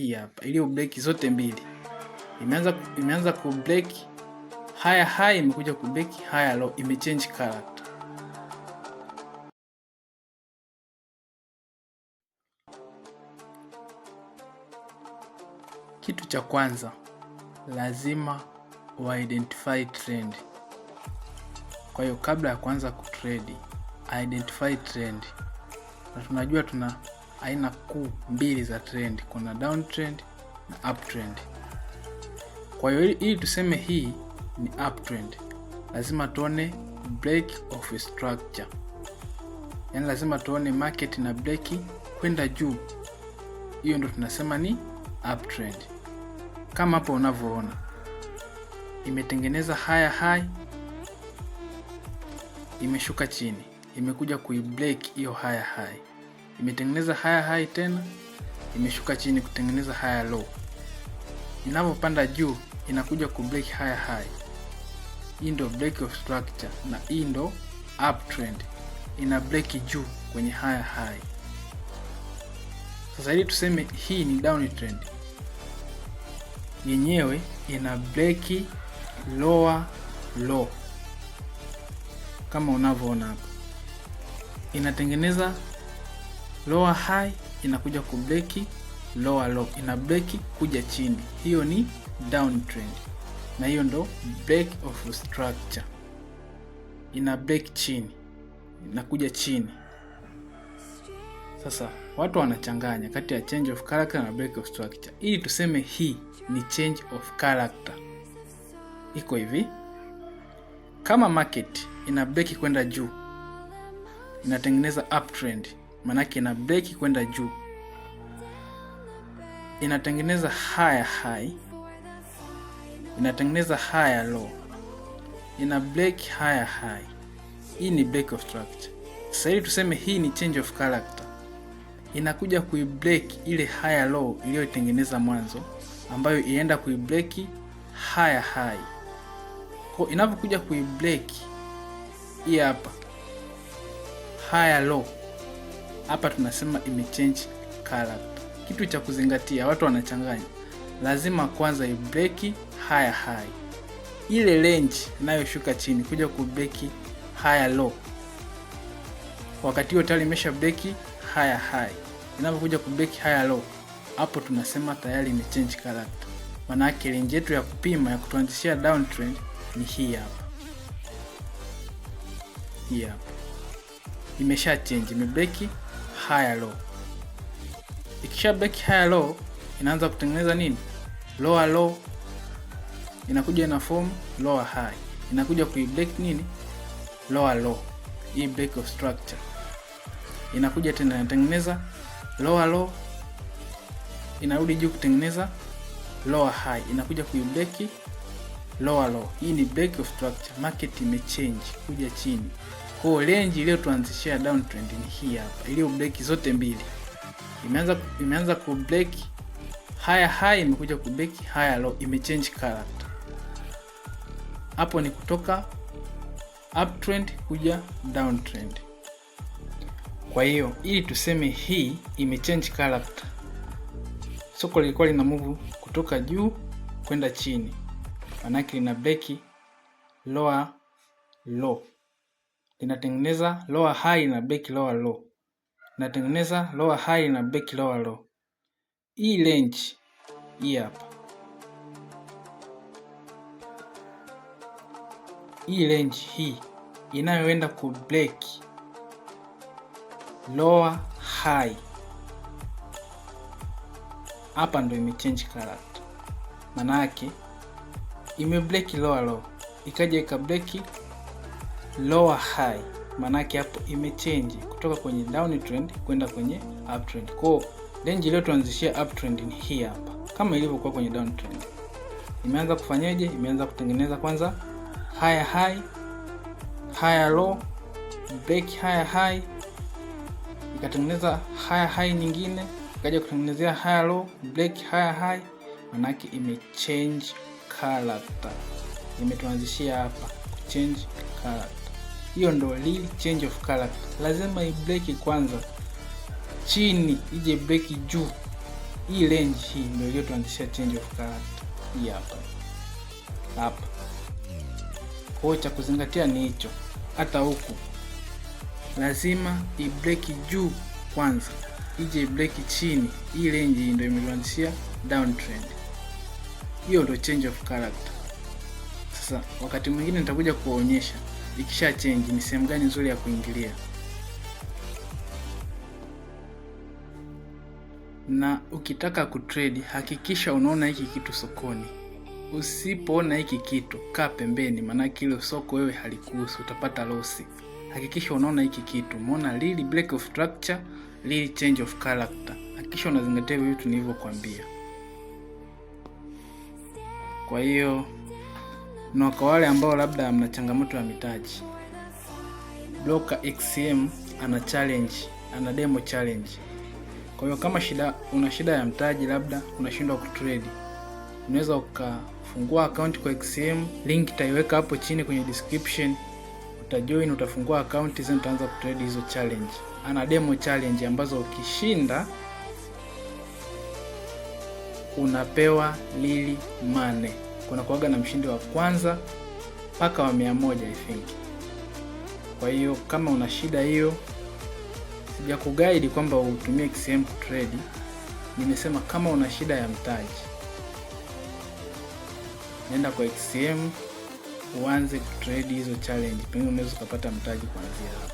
hii hapa, iliyo break zote mbili. Imeanza ku break higher high, imekuja ku break higher low, imechange character. Kitu cha kwanza lazima identify trend. Kwa hiyo kabla ya kuanza kutrade, identify trend. Na tunajua tuna aina kuu mbili za trend, kuna downtrend na uptrend. Kwa hiyo ili tuseme hii ni uptrend, lazima tuone break of structure. Yaani lazima tuone market na break kwenda juu. Hiyo ndio tunasema ni uptrend. Kama hapo unavyoona, imetengeneza higher high, imeshuka chini, imekuja kuibreak hiyo higher high. Imetengeneza higher high tena, imeshuka chini kutengeneza higher low. Inapopanda juu inakuja kubreak higher high. Hii ndio break of structure, na hii ndio uptrend, ina break juu kwenye higher high. Sasa ili tuseme hii ni downtrend, yenyewe ina break lower low kama unavyoona hapa. Inatengeneza lower high, inakuja ku break lower low, ina break kuja chini. Hiyo ni downtrend, na hiyo ndo break of structure. Ina break chini, inakuja chini. Sasa watu wanachanganya kati ya change of character na break of structure. Ili tuseme hii ni change of character, iko hivi: kama market ina break kwenda juu, inatengeneza uptrend, manake ina break kwenda juu, inatengeneza higher high, inatengeneza higher low, ina break higher high. Hii ni break of structure. Sasa ili tuseme hii ni change of character, inakuja kuibreak ile higher low iliyotengeneza mwanzo, ambayo ienda kuibreak higher high. Kwa inapokuja kuibreak hii hapa higher low, hapa tunasema imechange character. Kitu cha kuzingatia, watu wanachanganya, lazima kwanza ibreak higher high, ile range inayoshuka chini kuja kubreak higher low. Wakati hiyo tayari imesha break higher high, inapokuja kubreak higher low, hapo tunasema tayari imechange character. Maana yake range yetu ya kupima ya kutuanzishia downtrend ni hii hapa. Hii hapa imesha change, imebreak higher low. Ikisha break higher low, inaanza kutengeneza nini? Lower low. Inakuja ina form lower high, inakuja kuibreak nini? Lower low. Hii break of structure. Inakuja tena inatengeneza lower low, inarudi juu kutengeneza lower high, inakuja kuibreak lower low. Hii ni break of structure, market imechange kuja chini. Kwa range ile tuanzishia downtrend ni hii hapa, ile break zote mbili. Imeanza ku break higher high, imekuja ku break higher low, imechange character. Hapo ni kutoka uptrend kuja downtrend. Kwa hiyo ili tuseme hii imechange character, soko lilikuwa lina move kutoka juu kwenda chini, manake lina break lower low, linatengeneza lower high na break lower low, linatengeneza lower high na break lower low. Hii range hii hapa, hii range hii inayoenda ku break lower high, hapa ndo imechange character. Maana yake ime break lower low, ikaja ika break lower high, maana yake hapo imechange kutoka kwenye downtrend kwenda kwenye uptrend. Kwa range ile tuanzishia uptrend ni hii hapa, kama ilivyokuwa kwenye downtrend. Imeanza kufanyaje? Imeanza kutengeneza kwanza higher high, higher low, break higher high, ikatengeneza higher high nyingine, ikaja kutengenezea higher low, break higher high. Manake imechange character, imetuanzishia hapa change character. Hiyo ndo real change of character. Lazima ibreak kwanza chini ije break juu, hii range hii ndio iliyotuanzishia change of character. Hii hapa. Kwa cha kuzingatia ni hicho. Hata huku lazima i-break juu kwanza, ije i-break chini. Hii range ndio imetuanzishia downtrend. Hiyo ndio change of character. Sasa wakati mwingine nitakuja kuonyesha ikisha change ni sehemu gani nzuri ya kuingilia. Na ukitaka kutrade hakikisha unaona hiki kitu sokoni. Usipoona hiki kitu kaa pembeni, maana kile soko wewe halikuhusu, utapata loss. Hakikisha unaona hiki kitu, umeona really break of structure, really change of character. Hakikisha unazingatia vitu nilivyokuambia. Kwa hiyo na kwa wale ambao labda mna changamoto ya mitaji, Blocker XCM ana challenge, ana demo challenge. Kwa hiyo kama una shida ya mtaji, labda unashindwa kutrade, unaweza ukafungua account kwa XCM. Link nitaiweka hapo chini kwenye description. Utajoin, utafungua account, zenu utaanza kutrade hizo challenge. Ana demo challenge ambazo ukishinda unapewa lili money. Kuna kuaga na mshindi wa kwanza mpaka wa 100 I think. Kwa hiyo kama una shida hiyo, sija kuguide kwamba utumie XCM kutrade. Nimesema kama una shida ya mtaji, nenda kwa XCM uanze kutrade hizo challenge, pengine unaweza kupata mtaji kuanzia hapo.